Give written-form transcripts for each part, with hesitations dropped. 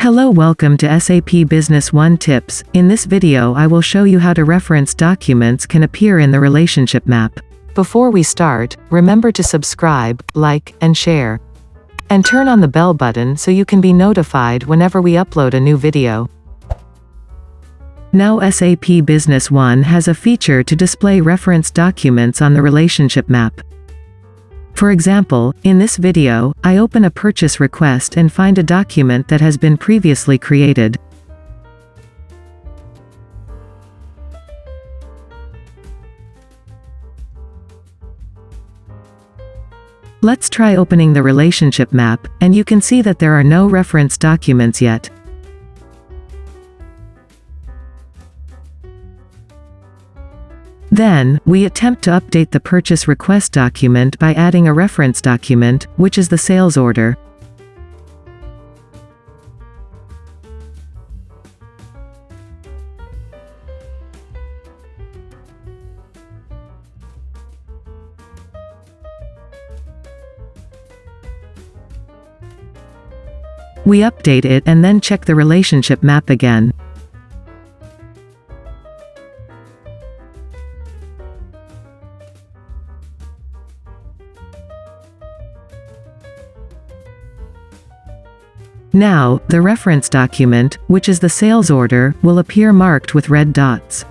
Hello, welcome to SAP Business One Tips. In this video I will show you how to reference documents can appear in the relationship map. Before we start, remember to subscribe, like, and share. And turn on the bell button so you can be notified whenever we upload a new video. Now SAP Business One has a feature to display reference documents on the relationship map. For example, in this video, I open a purchase request and find a document that has been previously created. Let's try opening the relationship map, and you can see that there are no reference documents yet. Then, we attempt to update the purchase request document by adding a reference document, which is the sales order. We update it and then check the relationship map again. Now, the reference document, which is the sales order, will appear marked with red dots.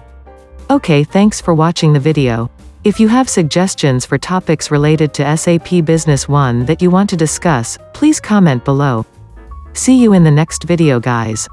Okay, thanks for watching the video. If you have suggestions for topics related to SAP Business One that you want to discuss, please comment below. See you in the next video, guys.